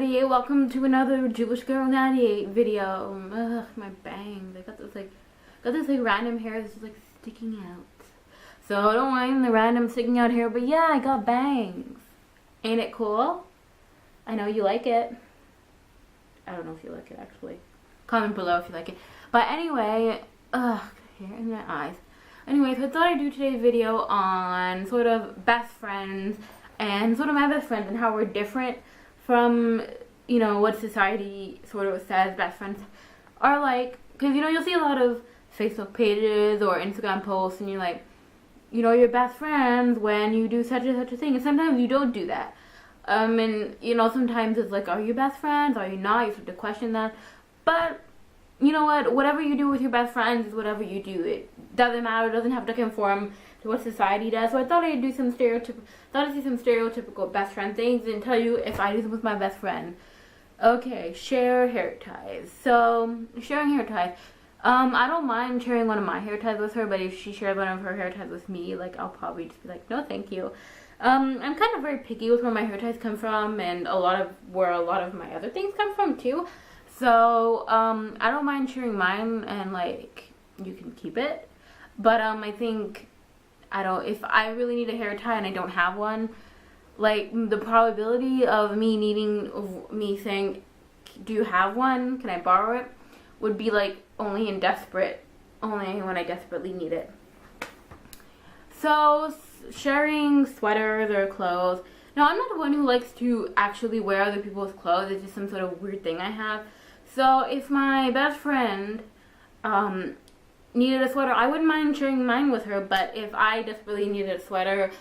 everybody, welcome to another Jewish Girl 98 video. Ugh, my bangs. I got this random hair that's just like sticking out. So don't mind the random sticking out hair, but yeah, I got bangs. Ain't it cool? I know you like it. I don't know if you like it actually. Comment below if you like it. But anyway, hair in my eyes. Anyways, I thought I'd do today's video on sort of best friends and sort of my best friends and how we're different from, you know, what society sort of says best friends are like. Because, you know, you'll see a lot of Facebook pages or Instagram posts and you're like, you know, you're best friends when you do such and such a thing. And sometimes you don't do that. And, you know, sometimes it's like, are you best friends? Are you not? You have to question that. But you know what? Whatever you do with your best friends is whatever you do. It doesn't matter. It doesn't have to conform to what society does. So I thought I'd do some stereotypical best friend things and tell you if I do them with my best friend. Okay, share hair ties. So sharing hair ties. I don't mind sharing one of my hair ties with her, but if she shares one of her hair ties with me, like I'll probably just be like, no, thank you. I'm kind of very picky with where my hair ties come from, and where a lot of my other things come from too. So, I don't mind sharing mine, and, like, you can keep it. But, I think, if I really need a hair tie and I don't have one, like, the probability of me saying, do you have one? Can I borrow it? Would be, like, only when I desperately need it. So, sharing sweaters or clothes. Now, I'm not the one who likes to actually wear other people's clothes. It's just some sort of weird thing I have. So if my best friend needed a sweater, I wouldn't mind sharing mine with her, but if I desperately needed a sweater,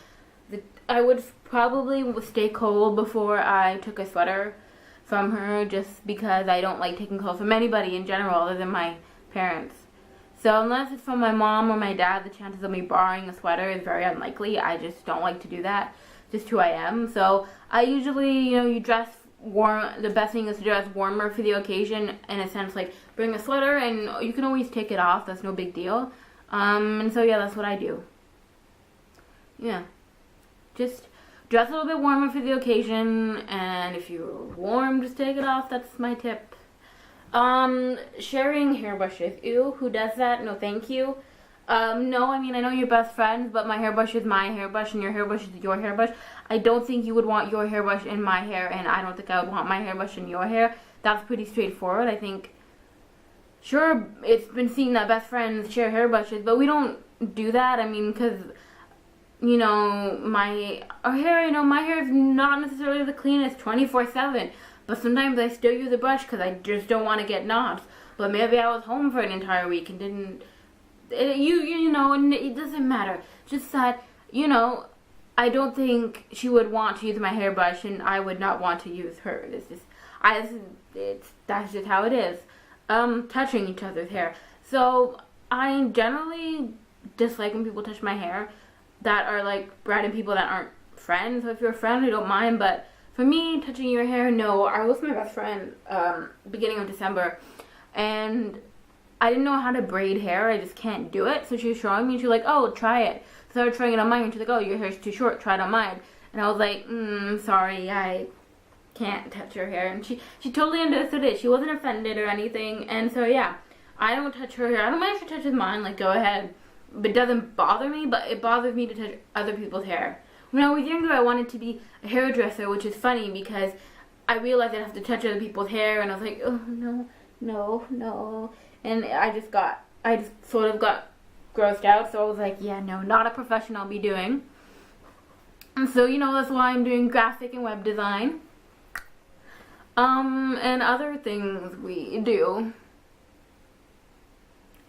I would probably stay cold before I took a sweater from her, just because I don't like taking clothes from anybody in general other than my parents. So unless it's from my mom or my dad, the chances of me borrowing a sweater is very unlikely. I just don't like to do that, just who I am. So I usually, you know, you dress warm. The best thing is to dress warmer for the occasion, in a sense, like bring a sweater and you can always take it off. That's no big deal. And so yeah, that's what I do. Yeah, just dress a little bit warmer for the occasion, and if you're warm, just take it off. That's my tip. Sharing hairbrushes. Ew, who does that? No, thank you. No, I mean, I know you're best friends, but my hairbrush is my hairbrush and your hairbrush is your hairbrush. I don't think you would want your hairbrush in my hair, and I don't think I would want my hairbrush in your hair. That's pretty straightforward. I think, sure, it's been seen that best friends share hairbrushes, but we don't do that. I mean, because, you know, my hair is not necessarily the cleanest 24/7, but sometimes I still use a brush because I just don't want to get knots. But maybe I was home for an entire week and didn't. You know, and it doesn't matter. Just that, you know, I don't think she would want to use my hairbrush, and I would not want to use hers. That's just how it is. Touching each other's hair. So I generally dislike when people touch my hair that are like random people that aren't friends. So if you're a friend, I don't mind. But for me, touching your hair, no. I was with my best friend beginning of December, and I didn't know how to braid hair. I just can't do it. So she was showing me. She was like, oh, try it. So I started trying it on mine. And she's like, oh, your hair's too short. Try it on mine. And I was like, sorry, I can't touch your hair. And she totally understood it. She wasn't offended or anything. And so, yeah, I don't touch her hair. I don't mind if she touches mine. Like, go ahead. But it doesn't bother me. But it bothers me to touch other people's hair. When I was younger, I wanted to be a hairdresser, which is funny because I realized I'd have to touch other people's hair. And I was like, oh, no. And I just sort of got grossed out, so I was like, yeah, no, not a profession I'll be doing. And so, you know, that's why I'm doing graphic and web design. And other things we do.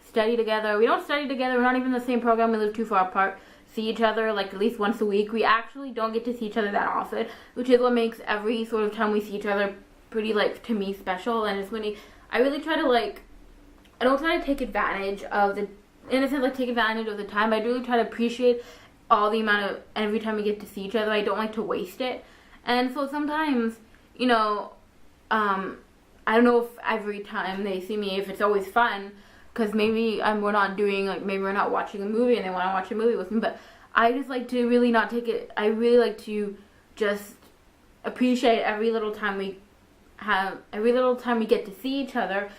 Study together. We don't study together, we're not even in the same program, we live too far apart. See each other, like, at least once a week. We actually don't get to see each other that often, which is what makes every sort of time we see each other pretty, like, to me, special. And it's when I really try to, like, I don't try to take advantage of take advantage of the time. I really try to appreciate all the amount of, every time we get to see each other. I don't like to waste it. And so sometimes, you know, I don't know if every time they see me, if it's always fun, because maybe we're not watching a movie and they want to watch a movie with me, but I just like to really not take it, I really like to just appreciate every little time we have every little time we get to see each other.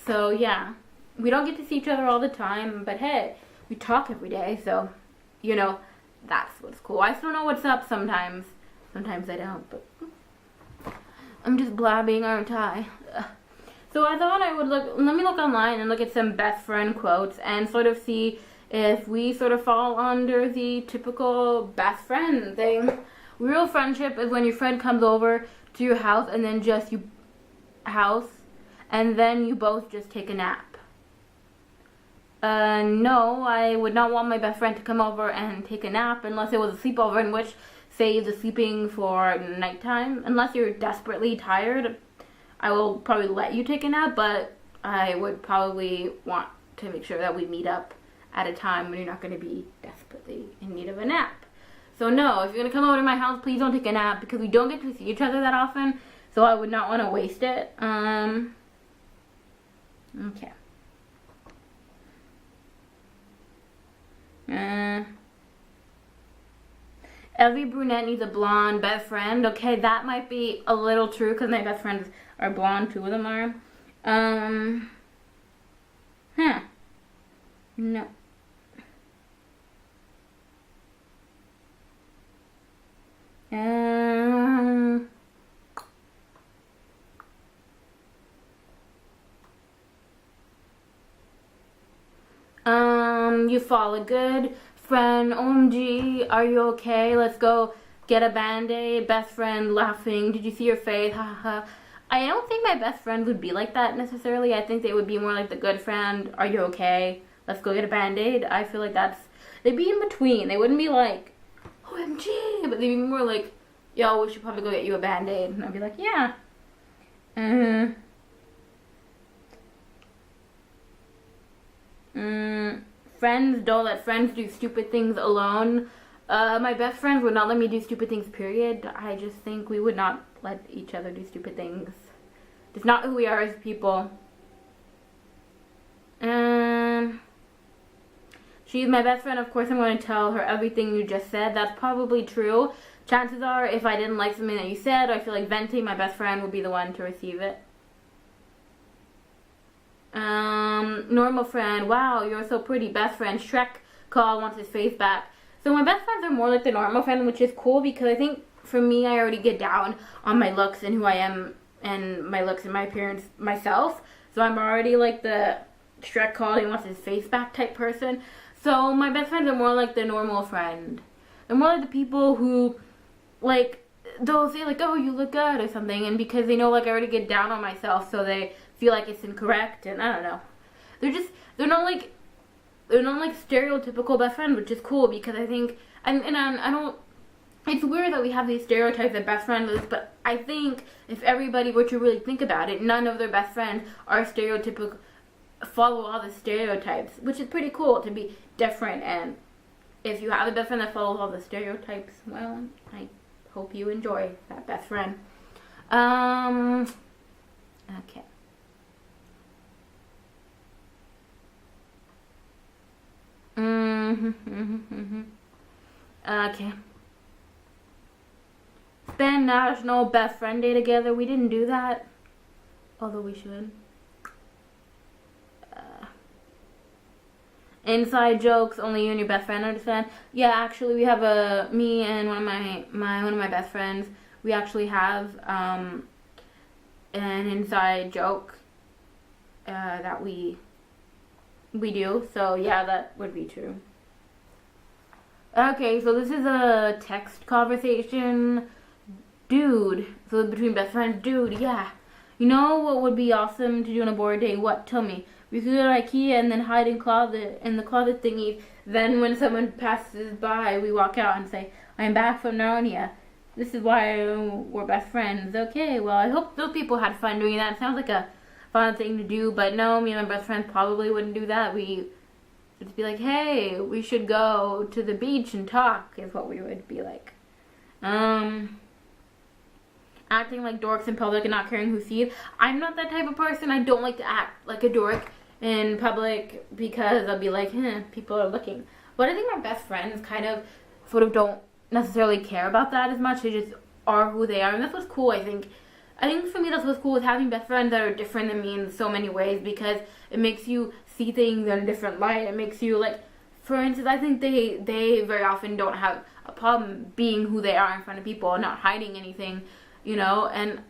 So yeah, we don't get to see each other all the time, but hey, we talk every day, so you know, that's what's cool. I still know what's up sometimes. Sometimes I don't, but I'm just blabbing, aren't I? So I thought I would let me look online and look at some best friend quotes and sort of see if we sort of fall under the typical best friend thing. Real friendship is when your friend comes over to your house and then you both just take a nap. No, I would not want my best friend to come over and take a nap unless it was a sleepover, in which, say, the sleeping for nighttime. Unless you're desperately tired, I will probably let you take a nap, but I would probably want to make sure that we meet up at a time when you're not going to be desperately in need of a nap. So no, if you're going to come over to my house, please don't take a nap, because we don't get to see each other that often, so I would not want to waste it. Okay. Every brunette needs a blonde best friend. Okay, that might be a little true, because my best friends are blonde, 2 of them are. No. You follow a good friend. OMG, are you okay? Let's go get a band-aid. Best friend laughing. Did you see your face? Haha. I don't think my best friend would be like that necessarily. I think they would be more like the good friend. Are you okay? Let's go get a band-aid. I feel like they'd be in between. They wouldn't be like, OMG, but they'd be more like, yo, we should probably go get you a band-aid. And I'd be like, yeah. Friends, don't let friends do stupid things alone. My best friends would not let me do stupid things, period. I just think we would not let each other do stupid things. It's not who we are as people. She's my best friend. Of course I'm going to tell her everything you just said. That's probably true. Chances are, if I didn't like something that you said, or I feel like venting, my best friend would be the one to receive it. Normal friend. Wow, you're so pretty. Best friend. Shrek call wants his face back. So my best friends are more like the normal friend, which is cool, because I think for me, I already get down on my looks and who I am, and my looks and my appearance myself. So I'm already like the Shrek called and wants his face back type person. So my best friends are more like the normal friend. They're more like the people who, like, they'll say like, oh, you look good or something, and because they know like I already get down on myself, so they feel like it's incorrect, and I don't know. They're not like stereotypical best friend, which is cool, because I think, I don't, it's weird that we have these stereotypes that best friends is, but I think if everybody were to really think about it, none of their best friends are stereotypical, follow all the stereotypes, which is pretty cool to be different. And if you have a best friend that follows all the stereotypes, well, I hope you enjoy that best friend. Okay. Okay. Spend National Best Friend Day together. We didn't do that, although we should. Inside jokes only you and your best friend understand. Yeah, actually, we have me and one of my best friends. We actually have an inside joke that we do. So yeah, that would be true. Okay, so this is a text conversation. Dude, so between best friends, dude, yeah. You know what would be awesome to do on a board day? What? Tell me. We could go to IKEA and then hide in the closet thingy. Then when someone passes by, we walk out and say, I'm back from Narnia. This is why we're best friends. Okay, well, I hope those people had fun doing that. It sounds like a fun thing to do, but no, me and my best friend probably wouldn't do that. We would be like, hey, we should go to the beach and talk, is what we would be like. Acting like dorks in public and not caring who sees. I'm not that type of person. I don't like to act like a dork in public, because I'll be like, people are looking. But I think my best friends kind of sort of don't necessarily care about that as much. They just are who they are, and that's what's cool, I think. I think for me that's what's cool with having best friends that are different than me in so many ways, because it makes you see things in a different light. It makes you, like, for instance, I think they very often don't have a problem being who they are in front of people and not hiding anything, you know, and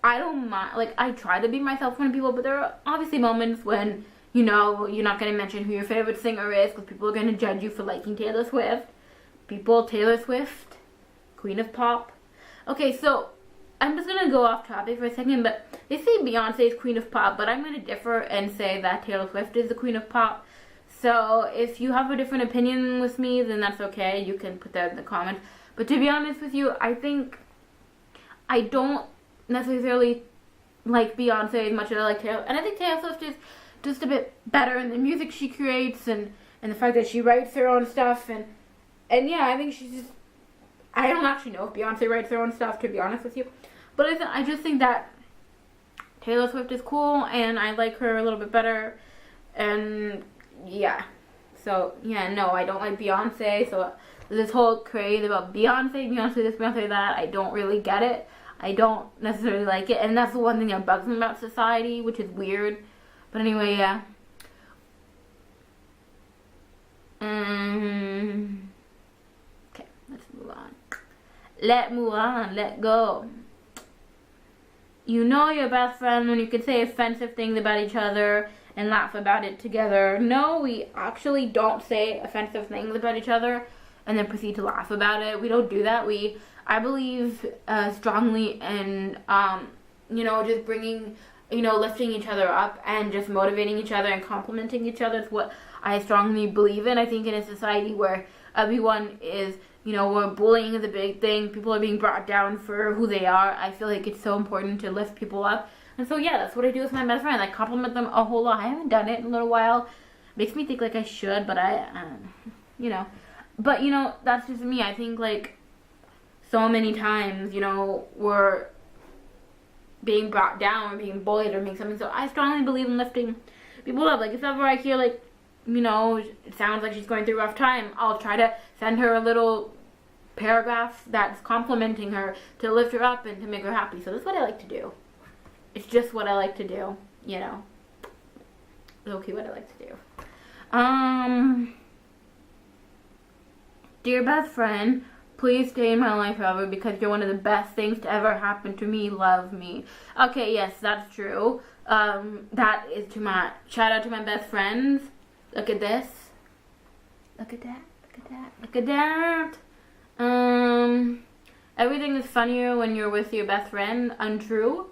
I don't mind, like, I try to be myself in front of people, but there are obviously moments when, you know, you're not going to mention who your favorite singer is because people are going to judge you for liking Taylor Swift. Taylor Swift, Queen of Pop. Okay, so I'm just going to go off topic for a second, but they say Beyonce is Queen of Pop, but I'm going to differ and say that Taylor Swift is the Queen of Pop. So if you have a different opinion with me, then that's okay. You can put that in the comments. But to be honest with you, I think I don't necessarily like Beyonce as much as I like Taylor. And I think Taylor Swift is just a bit better in the music she creates and the fact that she writes her own stuff. And yeah, I think she's just... I don't actually know if Beyonce writes her own stuff, to be honest with you. But I just think that Taylor Swift is cool, and I like her a little bit better. And yeah. So, yeah, no, I don't like Beyonce. So this whole craze about Beyonce this, Beyonce that, I don't really get it. I don't necessarily like it. And that's the one thing that bugs me about society, which is weird. But anyway, yeah. Okay, let's move on. Let go. You know your best friend when you can say offensive things about each other and laugh about it together. No, we actually don't say offensive things about each other and then proceed to laugh about it. We don't do that. I believe strongly in, you know, just bringing, you know, lifting each other up and just motivating each other and complimenting each other is what I strongly believe in. I think in a society where everyone is, you know, where bullying is a big thing, people are being brought down for who they are, I feel like it's so important to lift people up. And so, yeah, that's what I do with my best friend. I compliment them a whole lot. I haven't done it in a little while. Makes me think like I should, but you know. But, you know, that's just me. I think, like, so many times, you know, we're being brought down or being bullied or being something. So I strongly believe in lifting people up. Like, if ever I hear, like, you know, it sounds like she's going through a rough time, I'll try to send her a little paragraph that's complimenting her to lift her up and to make her happy. So that's what I like to do. It's just what I like to do, you know. Low-key what I like to do. Dear best friend, please stay in my life forever because you're one of the best things to ever happen to me. Love me. Okay, yes, that's true. That is to my... Shout out to my best friends. Look at this. Look at that. Look at that. Look at that. Everything is funnier when you're with your best friend. Untrue.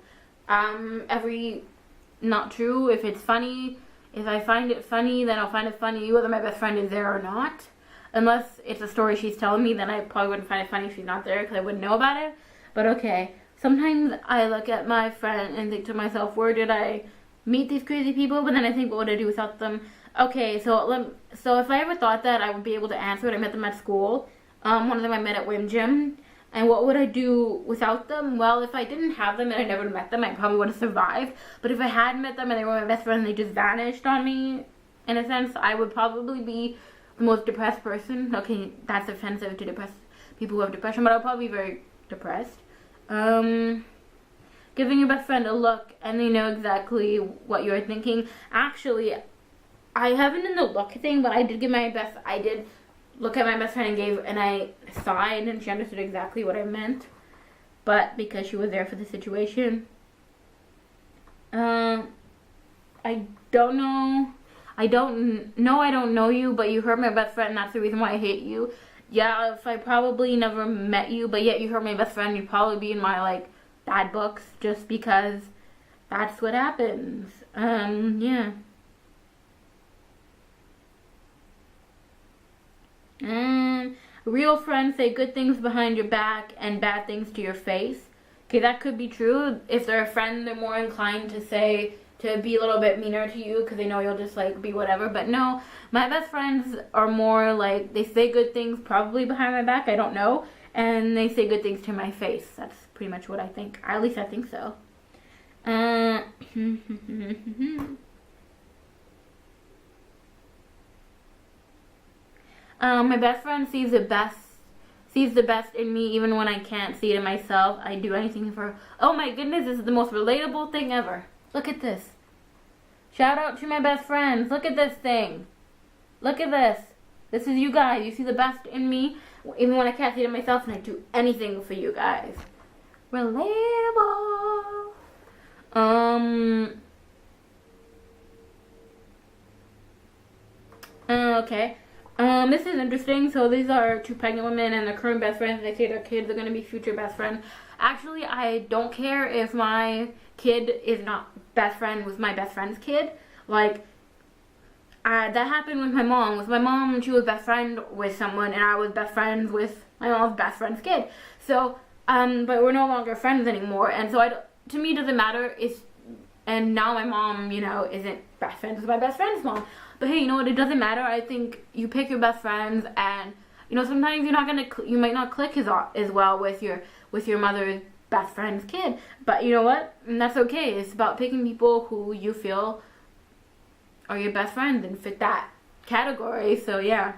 Not true. If it's funny, if I find it funny, then I'll find it funny whether my best friend is there or not. Unless it's a story she's telling me, then I probably wouldn't find it funny if she's not there because I wouldn't know about it. But okay, sometimes I look at my friend and think to myself, where did I meet these crazy people? But then I think, what would I do without them? Okay, so if I ever thought that, I would be able to answer it. I met them at school. One of them I met at Wim Gym. And what would I do without them? Well, if I didn't have them and I never met them, I probably would have survived. But if I had met them and they were my best friend and they just vanished on me, in a sense, I would probably be the most depressed person. Okay, that's offensive to depressed people who have depression, but I'll probably be very depressed. Giving your best friend a look and they know exactly what you're thinking. Actually, I haven't done the look thing, but I did look at my best friend and I sighed and she understood exactly what I meant. But because she was there for the situation. I don't know. I don't know you, but you hurt my best friend and that's the reason why I hate you. Yeah, if I probably never met you, but yet you hurt my best friend, you'd probably be in my, like, bad books just because that's what happens. Yeah. Real friends say good things behind your back and bad things to your face. Okay, that could be true. If they're a friend, they're more inclined to be a little bit meaner to you because they know you'll just, like, be whatever. But no, my best friends are more like, they say good things probably behind my back, I don't know, and they say good things to my face. That's pretty much what I think. At least I think so. My best friend sees the best in me even when I can't see it in myself. I do anything for her. Oh my goodness, this is the most relatable thing ever. Look at this. Shout out to my best friends. Look at this thing. Look at this. This is you guys. You see the best in me even when I can't see it in myself, and I do anything for you guys. Relatable. Okay. This is interesting. So these are two pregnant women and their current best friends. They say their kids are going to be future best friends. Actually, I don't care if my kid is not best friend with my best friend's kid. Like, that happened with my mom. With my mom, she was best friend with someone, and I was best friends with my mom's best friend's kid. So, but we're no longer friends anymore. And so, to me, it doesn't matter. And now my mom, you know, isn't best friends with my best friend's mom. But hey, you know what? It doesn't matter. I think you pick your best friends, and you know, sometimes you might not click as well with your mother's best friend's kid. But you know what? And that's okay. It's about picking people who you feel are your best friends and fit that category. So yeah.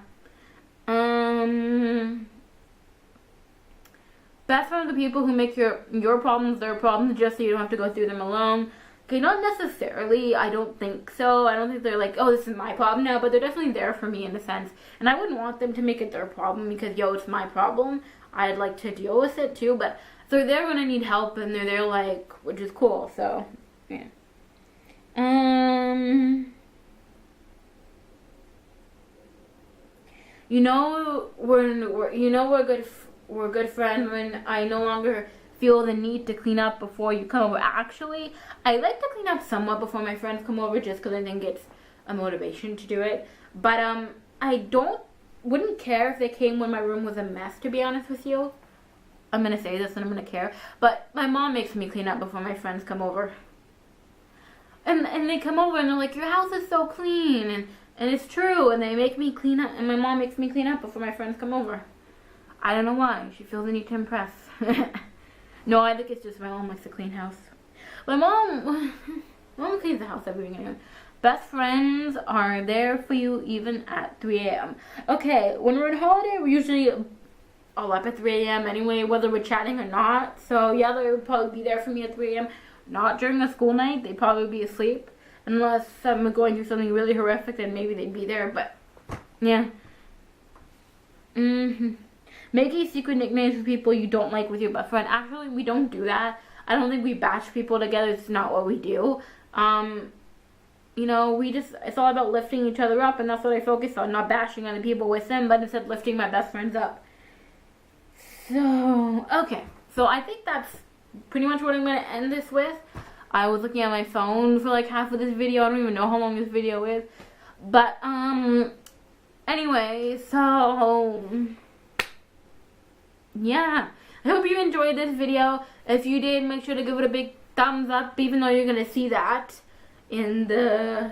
Best friends are people who make your problems their problems just so you don't have to go through them alone. Okay, not necessarily. I don't think so. I don't think they're like, oh, this is my problem now, but they're definitely there for me in a sense. And I wouldn't want them to make it their problem because, yo, it's my problem. I'd like to deal with it too, but so they're when I need help, and they're there, like, which is cool. So yeah. You know, we're good friends when I no longer feel the need to clean up before you come over. Actually, I like to clean up somewhat before my friends come over, just because I think it's a motivation to do it. But I wouldn't care if they came when my room was a mess, to be honest with you. I'm gonna say this and I'm gonna care, but my mom makes me clean up before my friends come over. And they come over and they're like, your house is so clean, and it's true, and they make me clean up, and my mom makes me clean up before my friends come over. I don't know why. She feels the need to impress. No, I think it's just my mom likes to clean house. My mom cleans the house every weekend. Best friends are there for you even at 3 a.m. Okay, when we're on holiday, we're usually all up at 3 a.m. anyway, whether we're chatting or not. So yeah, they would probably be there for me at 3 a.m. Not during a school night. They'd probably be asleep. Unless I'm going through something really horrific, then maybe they'd be there. But yeah. Making secret nicknames for people you don't like with your best friend. Actually, we don't do that. I don't think we bash people together. It's not what we do. You know, it's all about lifting each other up, and that's what I focus on. Not bashing other people with them, but instead lifting my best friends up. So, okay. So I think that's pretty much what I'm going to end this with. I was looking at my phone for like half of this video. I don't even know how long this video is. But, anyway, so yeah, I hope you enjoyed this video. If you did, make sure to give it a big thumbs up, even though you're gonna see that in the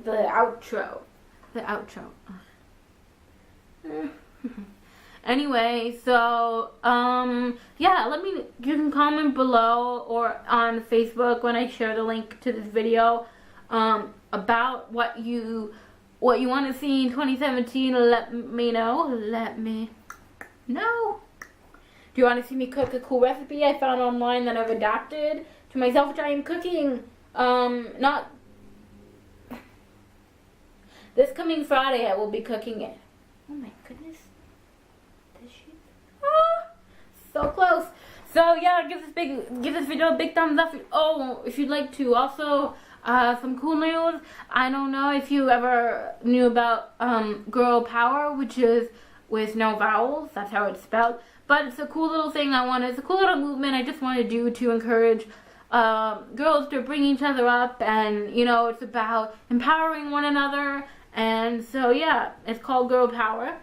outro. The outro. Anyway, so yeah, you can comment below or on Facebook when I share the link to this video about what you want to see in 2017. Let me know. Do you want to see me cook a cool recipe I found online that I've adapted to myself, which I am cooking? Not this coming Friday. I will be cooking it. Oh my goodness. So close. So yeah, give this video a big thumbs up. Oh, if you'd like to. Also, some cool news. I don't know if you ever knew about Girl Power, which is with no vowels. That's how it's spelled. But it's a cool little thing it's a cool little movement I just want to do to encourage girls to bring each other up, and you know, it's about empowering one another. And so yeah, it's called Girl Power.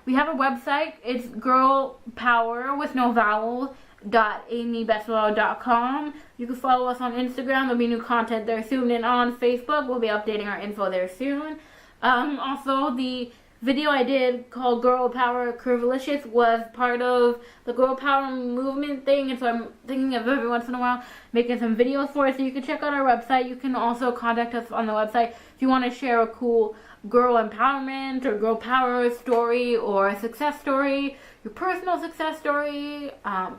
We have a website. It's girlpower with no vowels .amybesselot.com. You can follow us on Instagram. There'll be new content there soon, and on Facebook we'll be updating our info there soon. Also, the video I did called Girl Power Curvilicious was part of the Girl Power movement thing, and so I'm thinking of every once in a while making some videos for it. So you can check out our website. You can also contact us on the website if you want to share a cool girl empowerment or girl power story or a success story, your personal success story,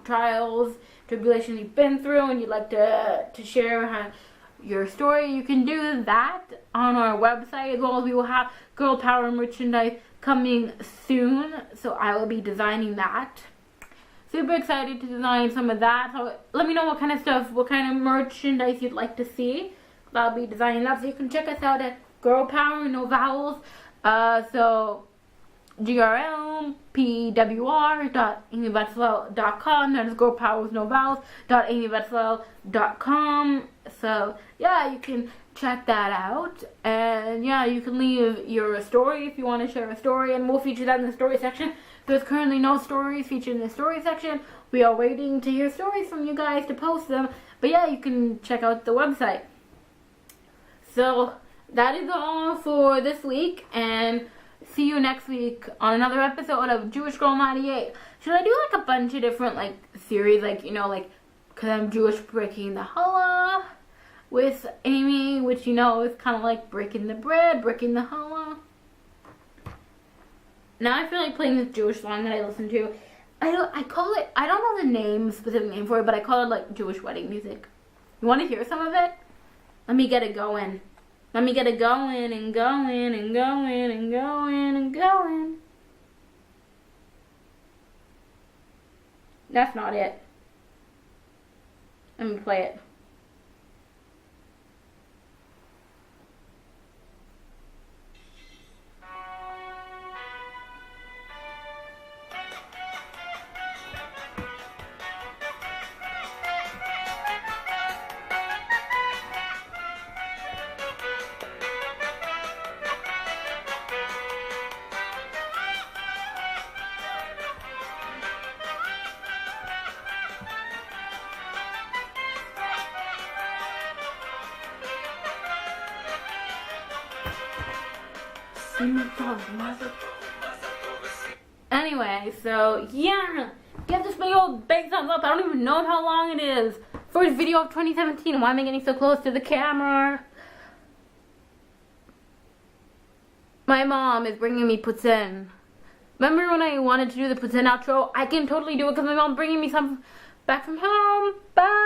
trials, tribulations you've been through, and you'd like to share your story. You can do that on our website, as well as we will have girl power merchandise coming soon, so I will be designing that. Super excited to design some of that. So let me know what kind of stuff, what kind of merchandise you'd like to see. I'll be designing that, so you can check us out at Girl Power, no vowels. So grlpwr.amybetzwell.com. That is Girl Power with no vowels.amybetzwell.com. So yeah, you can check that out, and yeah, you can leave your story if you want to share a story, and we'll feature that in the story section. There's currently no stories featured in the story section. We are waiting to hear stories from you guys to post them, but yeah, you can check out the website. So that is all for this week, and see you next week on another episode of Jewish Girl 98. Should I do like a bunch of different like series, like, you know, like, cause I'm Jewish, breaking the challah with Amy, which, you know, is kind of like breaking the bread, breaking the challah. Now I feel like playing this Jewish song that I listen to. I call it, I don't know the name, specific name for it, but I call it like Jewish wedding music. You want to hear some of it? Let me get it going. Let me get it going and going and going and going and going. That's not it. Let me play it. Anyway, so yeah, give this video a big thumbs up. I don't even know how long it is. First video of 2017. Why am I getting so close to the camera? My mom is bringing me poutine. Remember when I wanted to do the poutine outro? I can totally do it because my mom's bringing me some back from home. Bye.